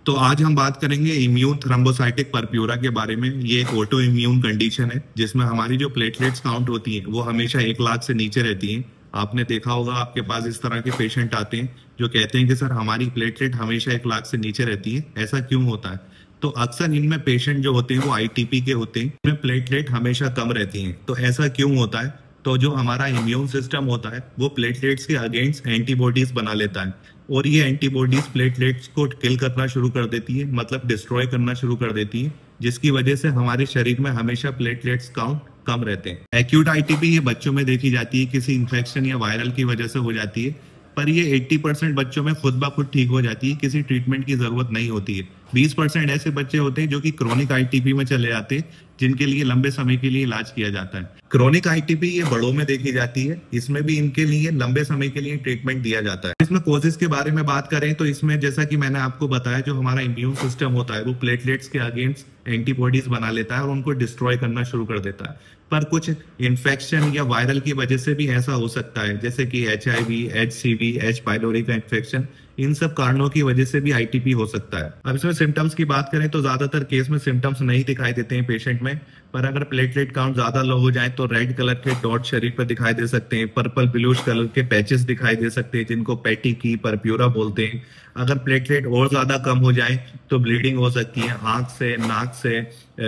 तो आज हम बात करेंगे इम्यून थ्रोम्बोसाइटिक परप्यूरा के बारे में। ये एक ऑटो इम्यून कंडीशन है जिसमें हमारी जो प्लेटलेट्स काउंट होती हैं वो हमेशा 1 लाख से नीचे रहती हैं। आपने देखा होगा आपके पास इस तरह के पेशेंट आते हैं जो कहते हैं कि सर हमारी प्लेटलेट हमेशा 1 लाख से नीचे रहती है, ऐसा क्यों होता है? तो अक्सर इनमें पेशेंट जो होते हैं वो आईटीपी के होते हैं, इनमें प्लेटलेट हमेशा कम रहती हैं। तो ऐसा क्यों होता है? तो जो हमारा इम्यून सिस्टम होता है वो प्लेटलेट्स के अगेंस्ट एंटीबॉडीज बना लेता है और ये एंटीबॉडीज प्लेटलेट्स को किल करना शुरू कर देती है, मतलब डिस्ट्रॉय करना शुरू कर देती है, जिसकी वजह से हमारे शरीर में हमेशा प्लेटलेट्स काउंट कम रहते हैं। एक्यूट आईटीपी ये बच्चों में देखी जाती है, किसी इन्फेक्शन या वायरल की वजह से हो जाती है, पर ये 80% बच्चों में खुद ब खुद ठीक हो जाती है, किसी ट्रीटमेंट की जरूरत नहीं होती है। 20% ऐसे बच्चे होते हैं जो कि क्रोनिक आईटीपी में चले जाते हैं, जिनके लिए लंबे समय के लिए इलाज किया जाता है। क्रोनिक आईटीपी ये बड़ों में देखी जाती है, इसमें भी इनके लिए लंबे समय के लिए ट्रीटमेंट दिया जाता है। इसमें कोजेस के बारे में बात करें तो इसमें जैसा कि मैंने आपको बताया, जो हमारा इम्यून सिस्टम होता है वो प्लेटलेट्स के अगेंस्ट एंटीबॉडीज बना लेता है और उनको डिस्ट्रॉय करना शुरू कर देता है। पर कुछ इन्फेक्शन या वायरल की वजह से भी ऐसा हो सकता है, जैसे कि HIV, HCV, H पाइलोरी का इन्फेक्शन, इन सब कारणों की वजह से भी आईटीपी हो सकता है। अब इसमें सिम्टम्स की बात करें तो ज्यादातर केस में सिम्टम्स नहीं दिखाई देते हैं पेशेंट में, पर अगर प्लेटलेट काउंट ज्यादा लो हो जाए तो रेड कलर के डॉट शरीर पर दिखाई दे सकते हैं, पर्पल ब्लूश कलर के पैचेस दिखाई दे सकते हैं जिनको पैटी की परप्यूरा बोलते हैं। अगर प्लेटलेट और ज्यादा कम हो जाए तो ब्लीडिंग हो सकती है, आंख से, नाक से,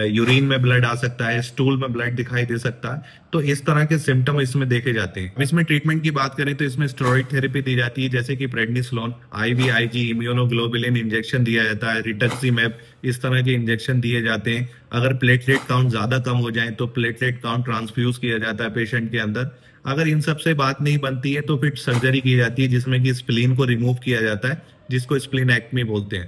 यूरिन में ब्लड आ सकता है, स्टूल में ब्लड दिखाई दे सकता है। तो इस तरह के सिम्टम इसमें देखे जाते हैं। इसमें ट्रीटमेंट की बात करें तो इसमें स्टेरॉइड थेरेपी दी जाती है, जैसे कि प्रेडनिसोलोन, IVIG, इम्यूनोग्लोबुलिन इंजेक्शन दिया जाता है, रिटक्सीमैब, इस तरह के इंजेक्शन दिए जाते हैं। अगर प्लेटलेट काउंट ज्यादा कम हो जाए तो प्लेटलेट काउंट ट्रांसफ्यूज किया जाता है पेशेंट के अंदर। अगर इन सब से बात नहीं बनती है तो फिर सर्जरी की जाती है जिसमें कि स्प्लीन को रिमूव किया जाता है, जिसको स्प्लीनेक्टमी बोलते हैं।